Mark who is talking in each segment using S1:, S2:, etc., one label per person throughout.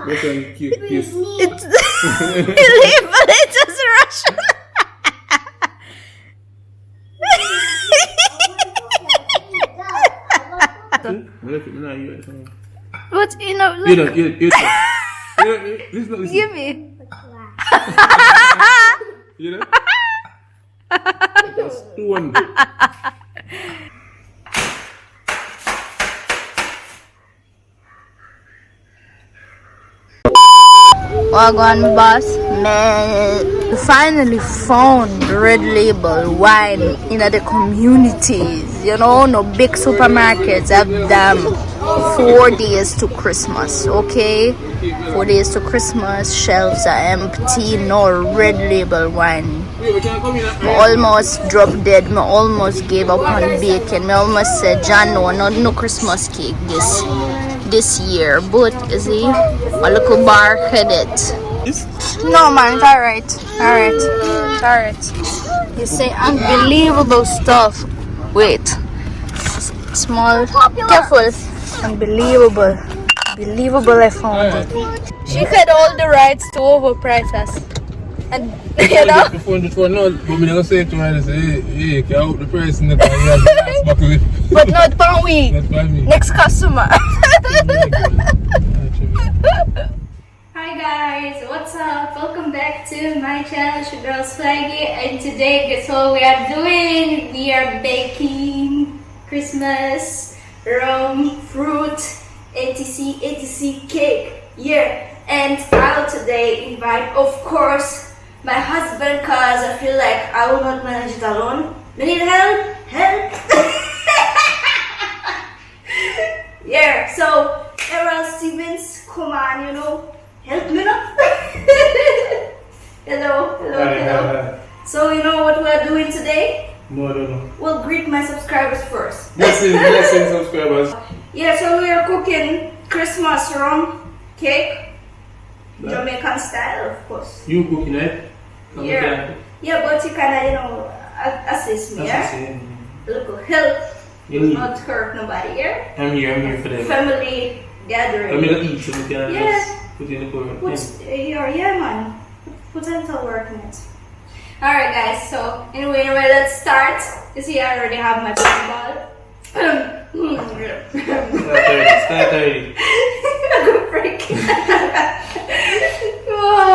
S1: Listen, kiss.
S2: It's it's just Russian. But you know, look.
S1: Listen.
S2: Give me.
S1: You know? That's one.
S2: Wagwan boss, man, we finally found red label wine in the communities. You know, no big supermarkets have them. 4 days to Christmas, okay? 4 days to Christmas, shelves are empty, no red label wine. I almost dropped dead, I almost gave up on baking. I almost said, John, no Christmas cake this year. But you see, a little bar headed. No man, it's alright. You say unbelievable stuff. Wait, small, careful. Unbelievable, I found it. She had all the rights to overprice us. And you know, but not for we. Next customer. Hi guys, what's up? Welcome back to my channel, it's your girl Swaggy, and today guess what we are doing? We are baking Christmas rum, fruit, etc cake. Yeah, and I'll today invite, of course, my husband, cause I feel like I will not manage it alone. I need help. Yeah, so Errol Stevens, come on, you know, help me now. Hello. So you know what we're doing today?
S1: No, I don't know.
S2: We'll greet my subscribers first.
S1: Blessing subscribers.
S2: Yeah, so we are cooking Christmas rum cake. Jamaican style, of course.
S1: You cooking it?
S2: Yeah, but you kinda, you know, assist me, yeah? Look, help. Not hurt nobody, yeah?
S1: I'm here for them.
S2: Family gathering.
S1: I'm gonna eat so we can
S2: Yeah.
S1: put in the curry.
S2: Yeah, man. Put into work in it. Alright guys, so anyway, let's start. You see, I already have my ball.
S1: Start early.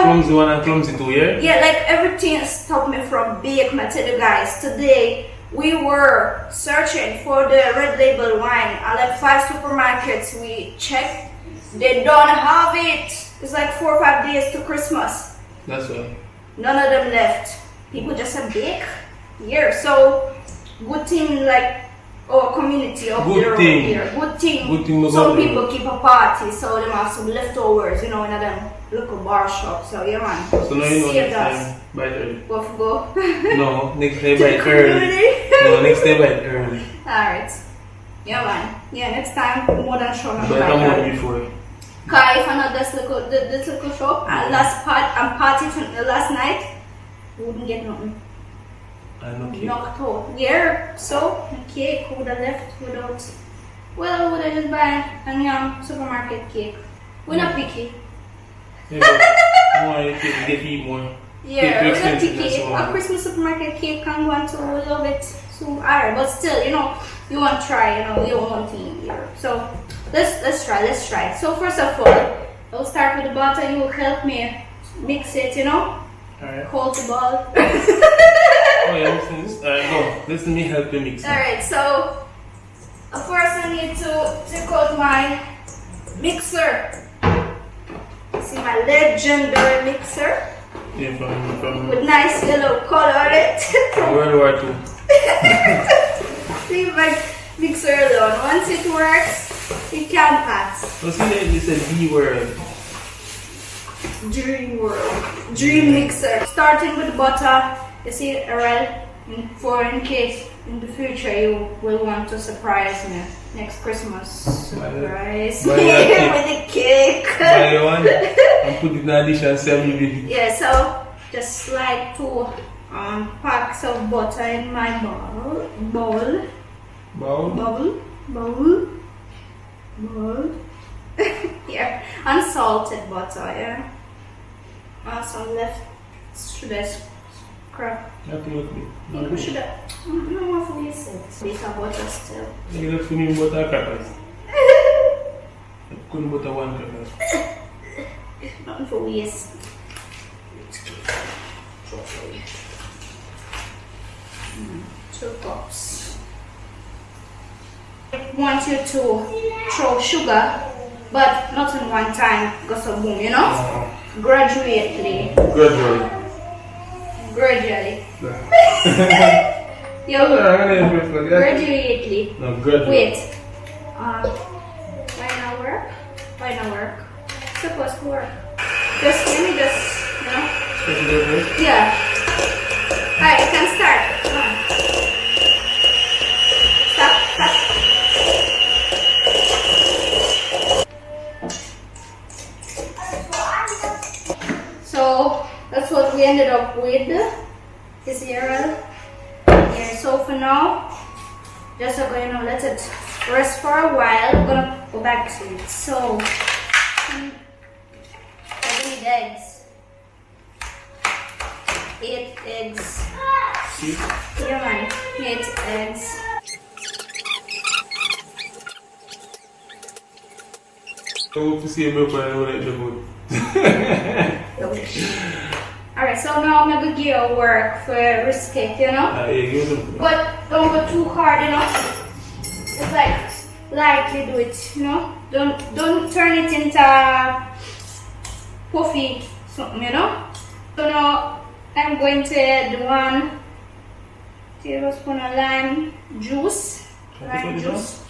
S1: Clumsy one and clumsy two, yeah?
S2: Yeah, like everything stopped me from baking. I tell you guys, today we were searching for the red label wine at like 5 supermarkets. We checked, they don't have it. It's like 4 or 5 days to Christmas.
S1: That's why.
S2: None of them left. People just have bake here. So good thing, like our community up here. Good thing. Some people keep a party, so they have some leftovers, you know, in them local bar shop. So yeah, man.
S1: So now you know next time buy it early.
S2: Go.
S1: No, next time buy it early. No, next time buy it early.
S2: Alright. Yeah, man. Yeah, next time more than sure.
S1: But I'm more before.
S2: Cause if I know this little shop and party last night, we wouldn't get nothing. Knocked out. Yeah, so the cake would have left without. Well, would I just buy a supermarket cake? We're not picky.
S1: Yeah, more you get eat more.
S2: Yeah, we're not picky. A Christmas supermarket cake can go on to a little bit too hard, but still, you know, you want to try, you know, your own thing here. So let's try. So first of all, I'll start with the butter. You will help me mix it, you know.
S1: Alright.
S2: Hold the ball.
S1: Oh yeah, alright, go. Let me help you mix it.
S2: Alright, so first I need to take out my mixer. See my legendary mixer.
S1: Yeah, from
S2: with nice yellow color on it.
S1: World War II.
S2: See my mixer alone. Once it works, it can pass.
S1: So see that you said D-word.
S2: Dream mixer. Starting with butter. You see, Errol, in case in the future you will want to surprise me next Christmas. Surprise me with a cake.
S1: Buy one and put it in addition 7
S2: Yeah, so just slide 2 packs of butter in my bowl. Yeah, unsalted butter, yeah. Some left sugar scrap.
S1: Nothing with me.
S2: You should have. No more for you said. Beta butter still.
S1: You left me butter crackers. I couldn't butter one crackers.
S2: Nothing for waste. 2 cups. I want you to throw sugar, but not in one time, because of boom, you know? Gradually.
S1: Gradually.
S2: Yo, gradually.
S1: No, gradually.
S2: Wait. Why not work? Why not work? Supposed to work. Just let me just, you know? Yeah. Alright, you can start. Come on. Stop. So that's what we ended up with. This here. So for now, just going to let it rest for a while. I'm gonna go back to it. So I need eggs. 8 eggs. Yeah, man. 8 eggs.
S1: I hope to see a milk when I don't like the food.
S2: Alright, so now I'm gonna give you work for risk cake, you know?
S1: Yeah, give them.
S2: But don't go too hard, you know? It's like lightly do it, you know? Don't turn it into puffy something, you know? So now I'm going to add 1 tablespoon of lime juice. Lime juice.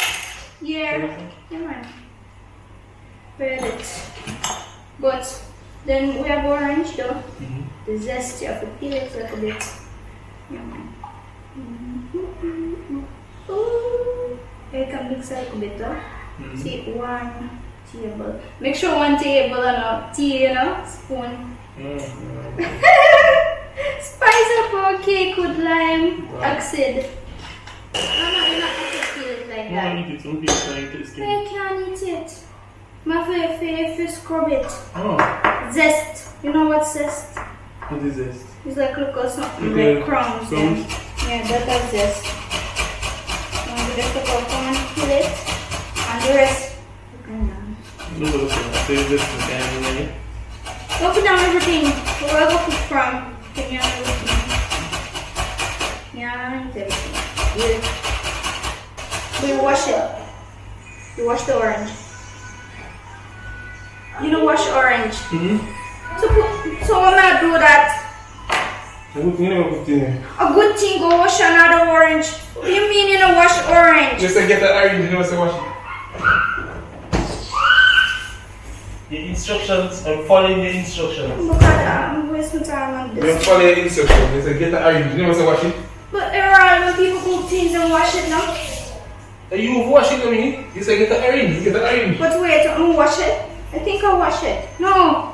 S2: Yeah, man. Add it. But then we have orange though. The zest, you have to peel it a little bit. Yeah, man. You can mix it a little bit though. See, 1 table. Make sure 1 table and a tea, you know, spoon. Spice up our cake with lime acid. No, you're not going to peel it like that.
S1: I eat it. Some people can't eat it.
S2: I can't eat it. My favorite scrub it.
S1: Oh.
S2: Zest. You know what zest?
S1: What is this?
S2: It's like little something
S1: Okay.
S2: like crumbs.
S1: Crumbs?
S2: Yeah, that's zest. Now we just take out one, peel it, and the rest.
S1: Look at this.
S2: Don't put down everything. Where I go cook from? Put down everything. Yeah, it's everything. Yeah. So you wash it. You wash the orange. You don't wash orange. So when I do that,
S1: A good
S2: thing go wash another orange. What do you mean you don't wash orange?
S1: Just to get the orange, you know, so wash it. The instructions, I'm following the instructions.
S2: Look at I'm wasting time on
S1: You
S2: this.
S1: follow the instructions, just to get the orange, you know, so wash it.
S2: But there are when people cook things and wash it now.
S1: You wash it, I mean, you say get the orange, get the orange.
S2: But wait, I'm gonna wash it. I think I wash it. No.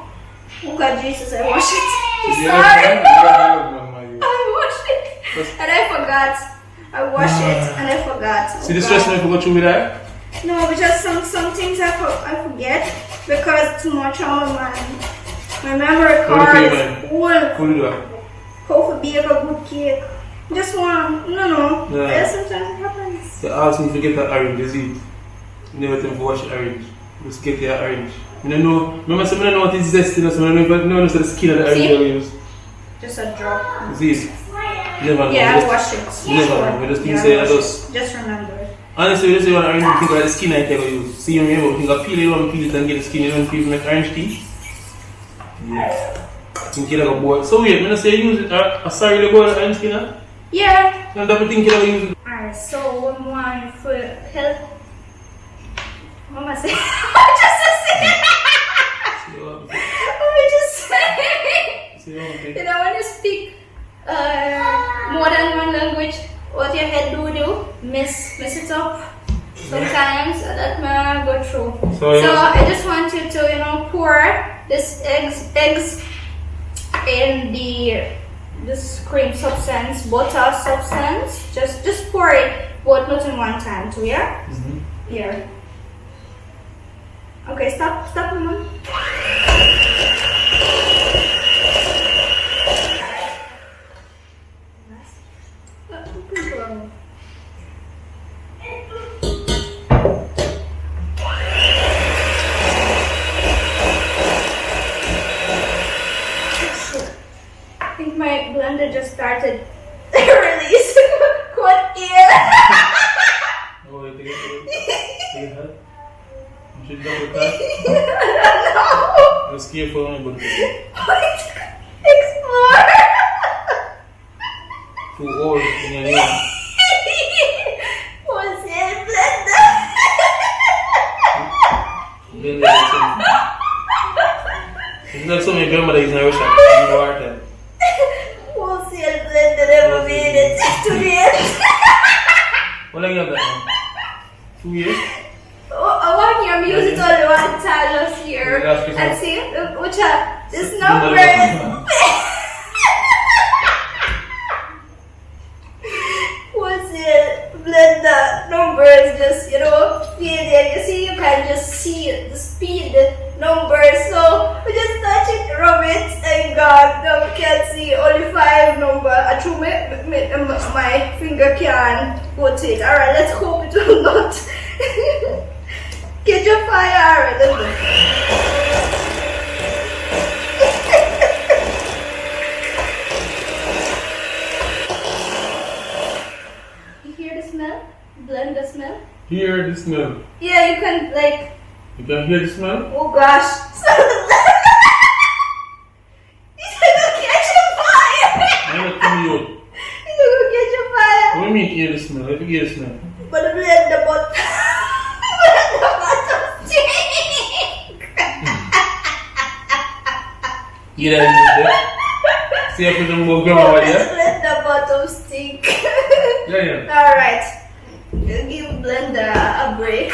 S2: Oh God, Jesus, I wash it. I'm sorry. I washed it. And I forgot. I washed it and I forgot.
S1: See the stress when I forgot you with that?
S2: No, because some things I forget because too much on my memory card is full. How to bake a good cake. Just one. No.
S1: Yeah.
S2: Sometimes it happens.
S1: They ask me to get the orange, is it? Never tell me to wash the orange. Just get the orange. I don't know. Remember, I don't know what is zesty, so I don't know the skin of the orange I use.
S2: Just a drop.
S1: See? Never know.
S2: Yeah, I wash it.
S1: Never know. We just think say I
S2: just remember it.
S1: Honestly, we just say one orange, we think of the skin I take use. See, you remember, we think of peel it, one peel it and get the skin, you don't peel make orange tea. Yeah. I think you like a boy. So wait, I'm going to say use it, sorry, the boy orange skin, huh?
S2: Yeah.
S1: And that we think you like use it.
S2: Alright, so one for health. What am I saying? What just say? You know, when you speak more than one language, what your head do, mess it up sometimes. That may go through. So I just want you to, pour this eggs in this cream substance, butter substance. Just pour it, but not in one time too, yeah? Here. Okay, stop, mama. I think my blender just started release quite air.
S1: Oh, I think it you should double tap.
S2: No.
S1: Let's careful on it.
S2: Explore.
S1: Too old. Yeah.
S2: What's in blender?
S1: It's not so many grandmother is in Russia. You know what?
S2: Wholesale blender never made it to the end.
S1: What long you have that now? 2 years?
S2: 1 year, we use it only one time last year. And see, which this number is wholesale blender numbers just, faded. You see, you can just see the speed numbers. So we just touch it, rub it, and God, now we can see only 5 number. I threw my finger can go to it. Alright, let's hope it will not get your fire. Alright, let's go. You hear the smell? Blender smell?
S1: Hear the smell.
S2: Yeah, you can
S1: You can hear the smell?
S2: oh gosh. It's gonna catch on fire.
S1: I'm not coming out.
S2: It's gonna catch on fire.
S1: What do you mean hear the smell? Let me hear the smell.
S2: But the blender button. The bottom stink.
S1: Hear that music? See if we don't move grandma over there?
S2: Blender bottom stink.
S1: Yeah.
S2: Alright. Give blender a break.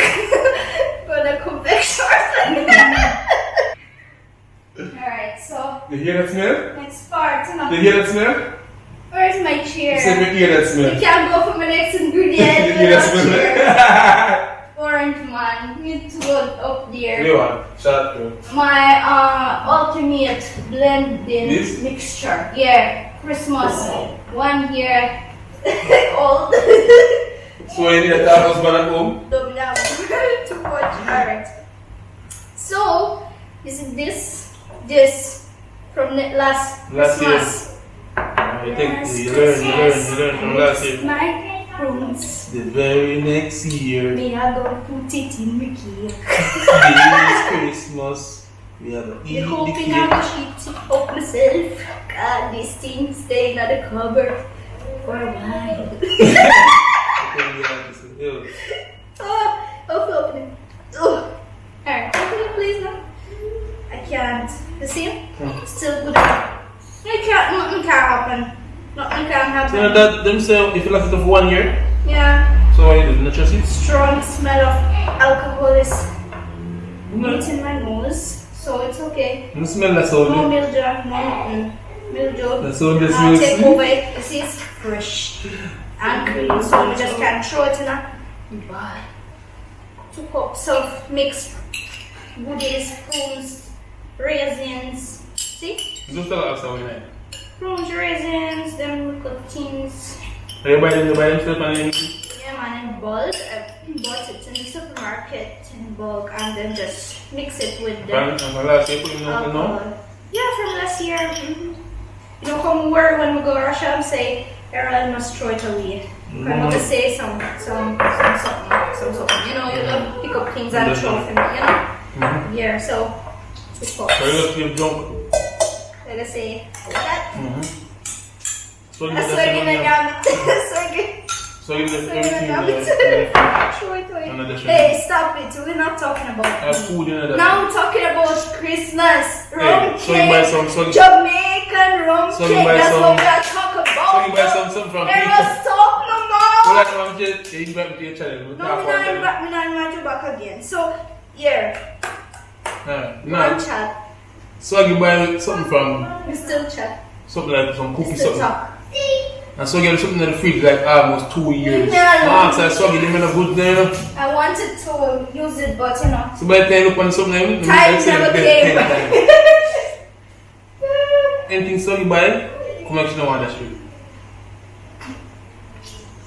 S2: Gonna come back shortly. Alright, so
S1: You hear that smell?
S2: next part.
S1: You hear that smell?
S2: Where's my chair?
S1: You said you hear that smell.
S2: You can't go for my next ingredient.
S1: You hear that smell?
S2: Orange man, need to go up there.
S1: You want? Shut up.
S2: My ultimate blending
S1: This?
S2: mixture. Yeah, Christmas 1 year old.
S1: So you need a tacos man at home?
S2: Too much. Alright. So is it this from the last Christmas?
S1: I think you learn from last year.
S2: My prunes.
S1: The very next year,
S2: Me I go put it in my cake.
S1: this Christmas, we have to eat
S2: The
S1: the
S2: hoping I
S1: cake.
S2: will sheet up myself. God, these things stay in the cupboard for a while. Open it. Oh. Alright, open it please now. I can't. You see? Still good. I can't, nothing can happen. Nothing can happen.
S1: So that themselves, if you left it for 1 year,
S2: Yeah.
S1: so what you do? Not trust it?
S2: Strong smell of alcohol is hitting my nose. So it's okay.
S1: You smell that soul.
S2: No mildew, no nothing. Mildew.
S1: That's all this
S2: Now
S1: smells.
S2: take over it. You see it's fresh and clean. So we just can throw it in a bowl. 2 cups of mixed goodies, prunes, raisins. See?
S1: Just tell us how we like.
S2: Prunes, raisins, them little things.
S1: You buy them stuff and then
S2: Yeah man, in bulk. I bought it in the supermarket in bulk and then just mix it with the
S1: and last year, put in
S2: alcohol. Yeah, from last year. You know, come where when we go to Russia and say, Errol must throw it away. I'm going to say something. You know, you don't pick up things and throw them, you know? Yeah, so, 2 cups.
S1: so you just keep drunk.
S2: Like I say, that.
S1: So you
S2: That's
S1: just
S2: why I'm going to
S1: so you just
S2: throw it away.
S1: Another sugar.
S2: Hey, stop it. We're not talking about
S1: food in that.
S2: Now I'm talking about Christmas. Rum
S1: so you buy
S2: cake.
S1: some,
S2: Jamaican rum
S1: So you
S2: cake.
S1: buy
S2: That's
S1: some-
S2: what we are talking about.
S1: so you buy some from
S2: There
S1: people.
S2: was stop no more.
S1: So that's what I'm saying. You invite me to your channel.
S2: No, me not invite you back again. So, yeah.
S1: No.
S2: One chat.
S1: So you buy something from
S2: We still chat.
S1: something like some
S2: We
S1: cookie
S2: still
S1: something.
S2: talk.
S1: And so get something in the fridge like almost 2 years.
S2: Yeah,
S1: So I saw you them good there.
S2: I wanted to use it, but you know.
S1: So by the time you look on something,
S2: Time never came.
S1: Anything so you buy, come actually want that shit.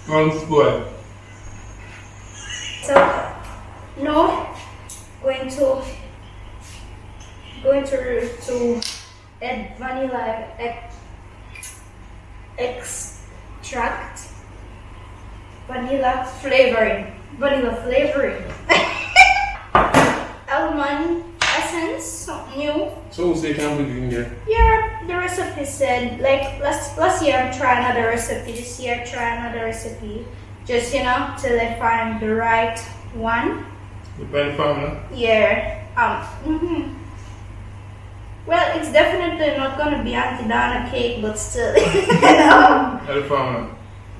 S1: Go ahead.
S2: So, no, going to add vanilla extract, vanilla flavoring, almond essence, something new.
S1: So who say can't put it in there?
S2: Yeah, the recipe said like last year I'm trying another recipe. This year try another recipe. Just till I find the right one.
S1: You find the formula?
S2: Yeah. Well, it's definitely not gonna be Auntie Donna cake, but still.
S1: The formula.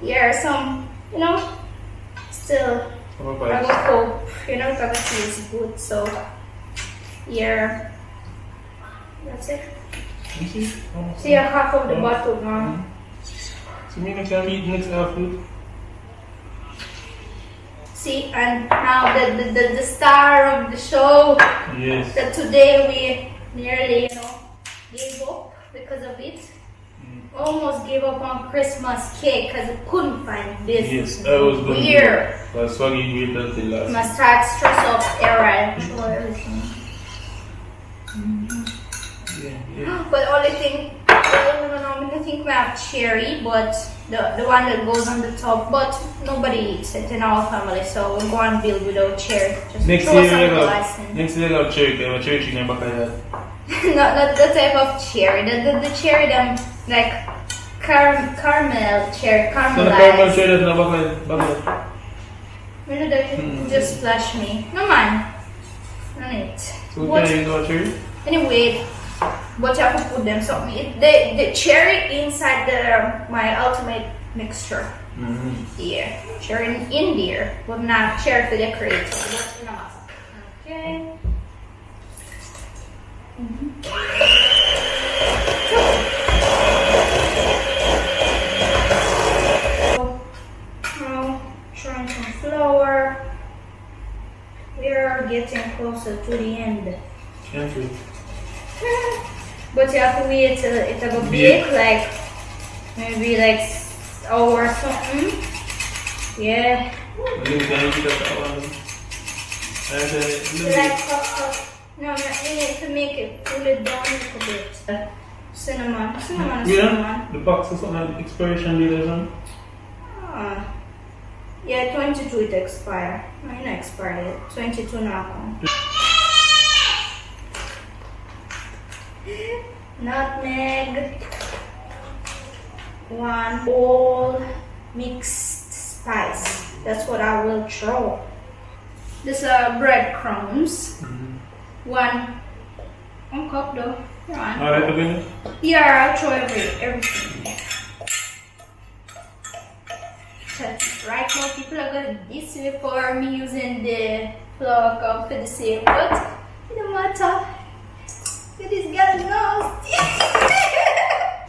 S2: Yeah, some still. I would hope it's gonna taste good. So yeah, that's it. See, half of the bottle now.
S1: So me can eat next food.
S2: See, and now the star of the show.
S1: Yes.
S2: That today we nearly gave up because of it. Almost gave up on Christmas cake because we couldn't find this.
S1: Yes, I was going
S2: weird.
S1: But Swaggy wait until last.
S2: Must start stress up era.
S1: Yeah.
S2: But only thing, I think we have cherry, but the one that goes on the top, but nobody eats it in our family, so we'll go and build without cherry. Just
S1: Next
S2: throw
S1: year
S2: some
S1: we
S2: icing.
S1: have cherry. They have a cherry chicken back of
S2: Not the type of cherry. The cherry them like caramel cherry, caramelized.
S1: So the caramel cherry is not back of
S2: Just splash me. No man. No need.
S1: So we can use our cherry?
S2: Anyway, but you have to put them something. The cherry inside my ultimate mixture. Yeah, cherry in there, but not cherry for decorating. Okay. So now trying some flour. We are getting closer to the end.
S1: Can't we?
S2: But you have to wait till it will bake, like maybe like hour or something. Yeah. Like no, you need to make it cool it down a little bit. Cinnamon.
S1: The box is on the expiration date or something?
S2: Yeah, 22 it expire. No, you not expired it. 22 now. Nutmeg, 1 whole mixed spice. That's what I will throw. This are breadcrumbs. 1 cup though.
S1: Alright, okay.
S2: Yeah, I'll throw everything. Right now, people are gonna diss me for me using the flour cup for the same, but it don't matter. It is getting nasty.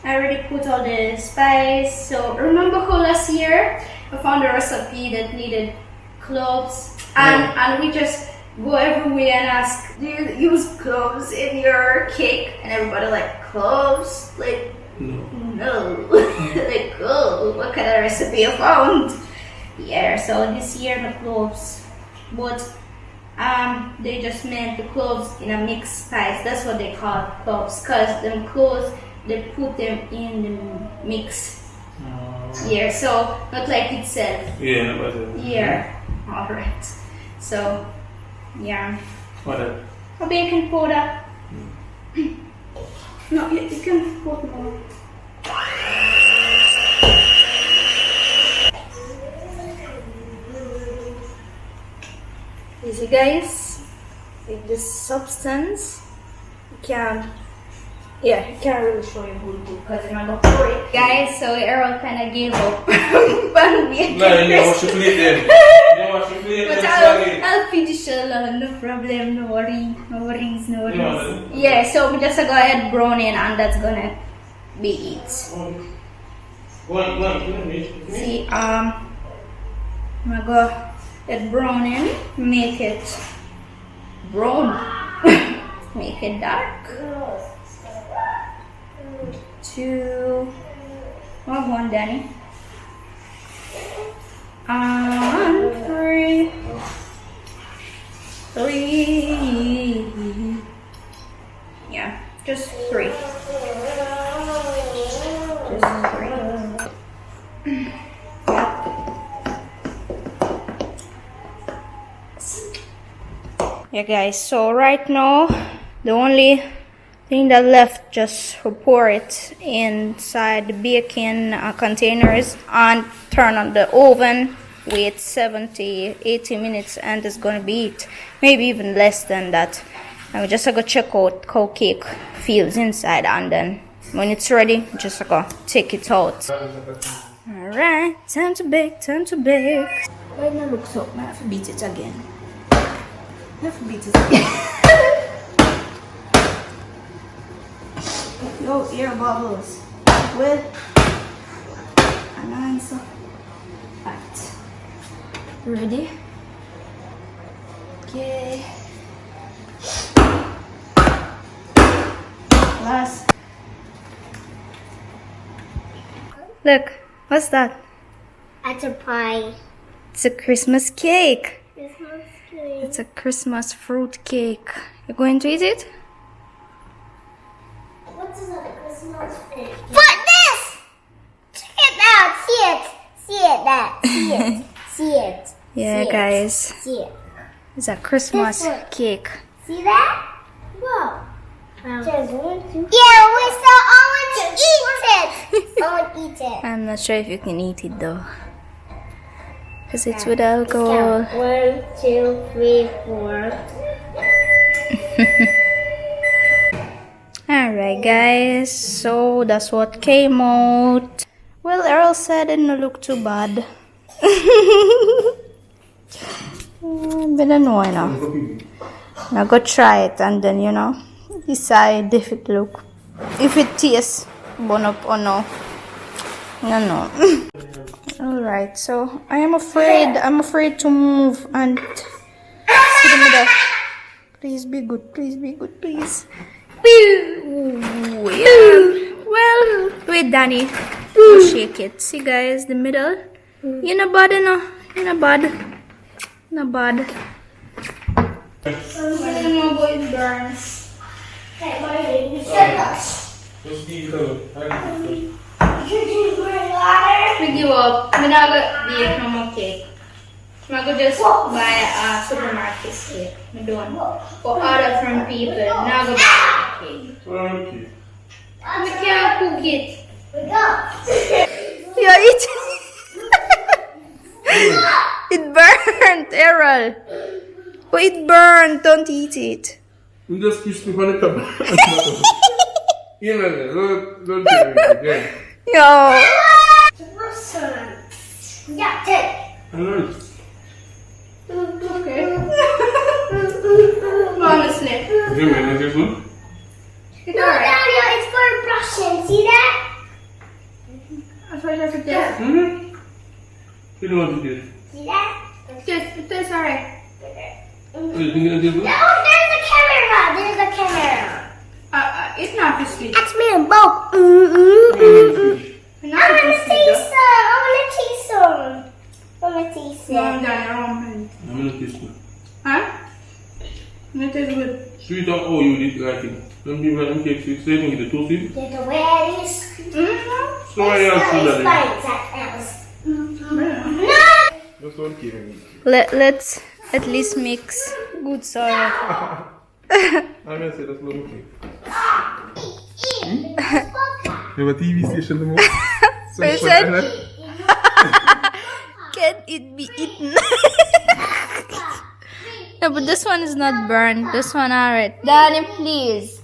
S2: I already put all the spice. So remember how last year I found a recipe that needed cloves, and we just go everywhere and ask, do you use cloves in your cake? And everybody like, cloves? Like, no. Like, oh, what kind of recipe you found? Yeah, so this year no cloves, but they just meant the cloves in a mixed spice. That's what they call cloves, cause them cloves they put them in the mix. Yeah, so not like itself.
S1: Yeah, not like that.
S2: Yeah, alright. So, yeah.
S1: What else?
S2: A baking powder. No, you can put more. Easy guys, with this substance, you can't really show you good because you're not gonna pour it. Guys, so Errol kind of gave up.
S1: No, you know what you play then. You know what you play then.
S2: But I'll finish alone, no problem, no worries. Yeah, so we just go ahead brown in and that's gonna be it.
S1: Go on.
S2: See, I'm gonna go get browning, make it brown, make it dark. 2, one, Danny. And 3. Yeah, just 3. Yeah guys, so right now the only thing that left, just pour it inside the baking containers and turn on the oven, wait 70-80 minutes, and it's gonna be it, maybe even less than that. And we just gonna check out how cake feels inside, and then when it's ready, just gonna take it out. Alright, time to bake. Why didn't it look so? I have to beat it again. Yo, air bubbles. Well, nice. Right. Ready? Okay. Last. Look, what's that?
S3: That's a pie.
S2: It's a Christmas cake.
S3: Christmas tree.
S2: It's a Christmas fruit cake. You going to eat it?
S3: What is a Christmas tree? But this! Check it out. See it. See it, Dad. See it. See it.
S2: Yeah,
S3: See it.
S2: guys.
S3: See it.
S2: It's a Christmas
S3: This one.
S2: cake.
S3: See that? Whoa. Just 1, 2. Yeah, we still I want to eat it. I want to eat it.
S2: I'm not sure if you can eat it though, because it's with alcohol.
S3: 1, 2, 3, 4.
S2: Alright guys, so that's what came out. Well, Earl said it didn't look too bad. But I know, you know. Now go try it and then, you know, decide if it tastes bone up or no. No. Alright, so I'm afraid to move and see the middle. Please be good, please. Ooh, yeah. Well, wait, Danny. We'll shake it. See, guys, the middle. You know bad, no? You know bad. Not bad. I don't know about it burns. We give up. I'm not going to bake no more cake. I'm going to just buy a supermarket cake. I'm doing. Or order from people. I'm not going to buy a cake. I can't cook it. You're eating. It burnt, Errol. Oh, it burnt. Don't eat it.
S1: You just kiss me on the top. You know, don't do it.
S2: Yo.
S3: Yeah, take.
S1: Alright.
S2: Okay. Honestly.
S1: Okay, man, this one?
S2: It's
S3: No,
S2: alright.
S3: Daniel, it's for brushing. See that?
S2: That's why you have to taste.
S1: You know what it is?
S3: See that?
S2: It tastes alright.
S1: Oh, you think it's good?
S3: No, there's a camera.
S2: It's not fishy.
S3: That's me and Bo.
S2: Not
S3: I want to
S2: fishy,
S3: taste some. I want to taste some.
S1: I'm gonna kiss you.
S2: Huh? It tastes good.
S1: Sweet or oh, you did like it. Some people have cake sweet, so you can get it too sweet.
S3: There's a weirdest.
S1: So why else do that? That's one cake.
S2: Let's at least mix good soil.
S1: I'm gonna say that's one cake. You have a TV station the most?
S2: Can it be eaten? No, but this one is not burned. This one, alright. Danny, please.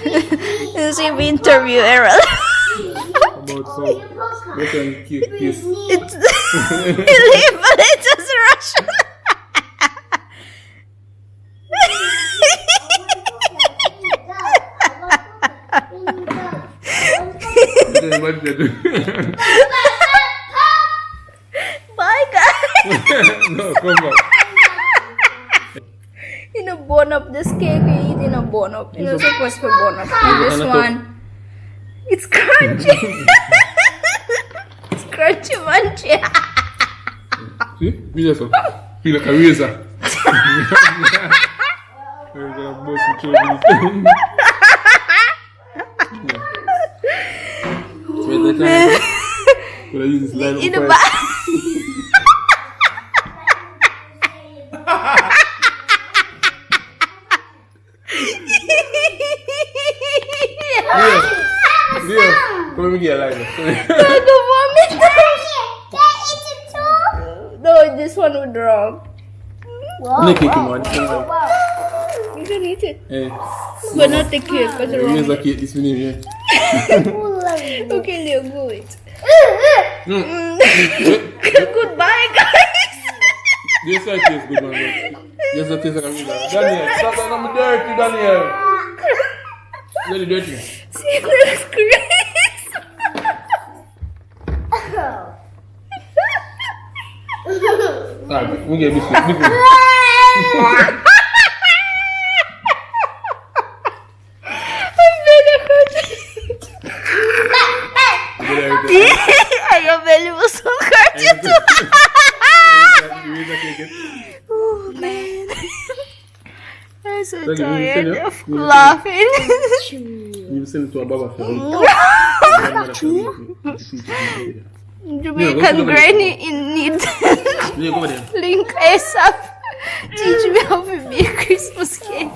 S2: Let's see if we interview Errol.
S1: About some better cake kiss.
S2: It's it's just Russian. Bye, guys.
S1: No, come back.
S2: You know, bone up this cake. You eat in a bone up. You're not supposed to bone up. And this one, it's crunchy. It's crunchy munchy.
S1: See? Feel like a razor.
S2: In the back.
S1: Come and get a line.
S2: No, this one would wrong.
S1: Nick it, man.
S2: You can eat it.
S1: Hey.
S2: But not the cake, because it's wrong.
S1: Here's a cake, this one here.
S2: Okay, Leo, go eat. Goodbye, guys.
S1: This side tastes good, man. This side tastes like a razor. Daniel, stop that. I'm dirty, Daniel. Very dirty.
S2: See, that's great.
S1: Alright, we get biscuit. Big one.
S2: Your belly was so hurt you too. Oh man, I'm so tired of laughing.
S1: You send it to a baba for
S2: Jamaican granny in need. Link ASAP. Teach me how to make Christmas cake.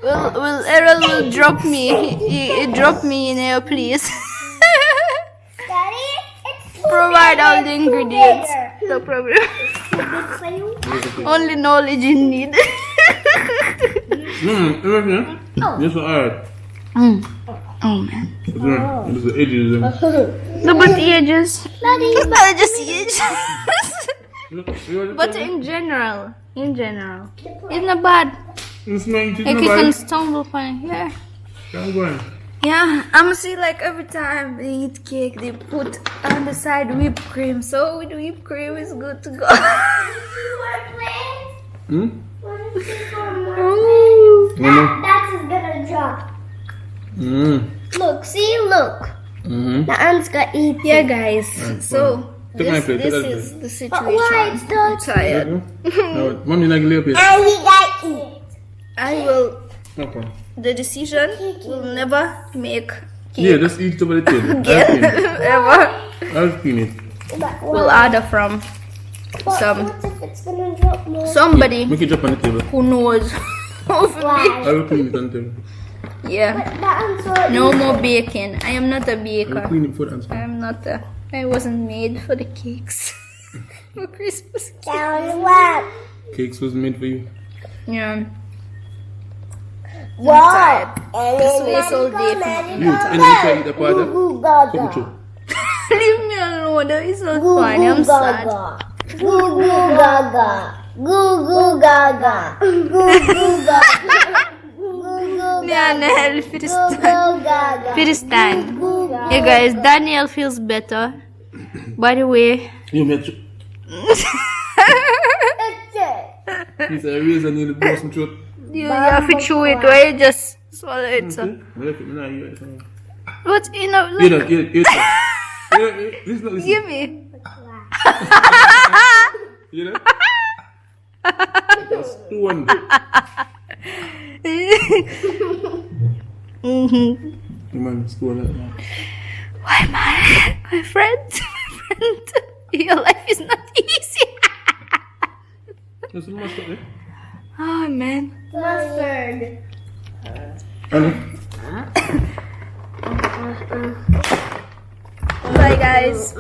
S2: Well, Errol will drop me. He drop me in here, please.
S3: Daddy, it's
S2: Provide all the ingredients. No problem. Only knowledge in need.
S1: Yes, alright.
S2: Oh man.
S1: There's the edges.
S2: No, but the edges. Not just the edges. But in general, it's not bad.
S1: It's not
S2: Like you can stumble upon it. Yeah. Yeah, I'm see like every time they eat cake, they put on the side whipped cream. So with whipped cream, it's good to go.
S3: That's is gonna drop. Look, see, look. The ants gonna eat.
S2: Yeah, guys. So
S1: Take my plate,
S2: this
S1: take that
S2: is
S1: plate.
S2: the
S3: But why
S2: situation.
S3: it's
S2: I'm
S3: dirty?
S2: tired.
S1: Mommy like little bit.
S3: And he got eat.
S2: I will.
S1: Okay.
S2: The decision will never make
S1: Yeah, just eat over the table.
S2: again ever.
S1: I'll clean it.
S2: We'll order from some
S3: What if it's gonna drop more?
S2: somebody
S1: Make it drop on the table.
S2: who knows how to
S3: Why?
S1: I will clean it on the table.
S2: bake. Yeah.
S3: The ants are
S2: No more baking. I am not a
S1: I will
S2: baker.
S1: clean it for the answer.
S2: I am not a. I wasn't made for the cakes. For Christmas cake.
S3: down what?
S1: Cakes was made for you.
S2: Yeah.
S3: Wow.
S2: This way is all day for me.
S1: You, anyway, try to eat the powder.
S3: Goo
S1: So
S3: gaga.
S1: good too.
S2: Leave me alone. That is not
S3: Goo
S2: funny. I'm
S3: goo
S2: sad.
S3: gaga. Goo goo gaga. Goo goo gaga. Goo goo gaga.
S2: Daniel,
S3: Goo
S2: Firistan.
S3: goo gaga.
S2: Firistan. Hey guys, Daniel feels better. By the way,
S1: You made you. He's a reason in the boss some truth.
S2: you have to chew it or you just swallow it. So. But you know,
S1: You
S2: look,
S1: know, you listen, listen.
S2: give me.
S1: You know? That's one. You man, school that now.
S2: Why, my friend, your life is not easy.
S1: There's some mustard there.
S2: Oh man.
S3: Mustard.
S2: Bye guys.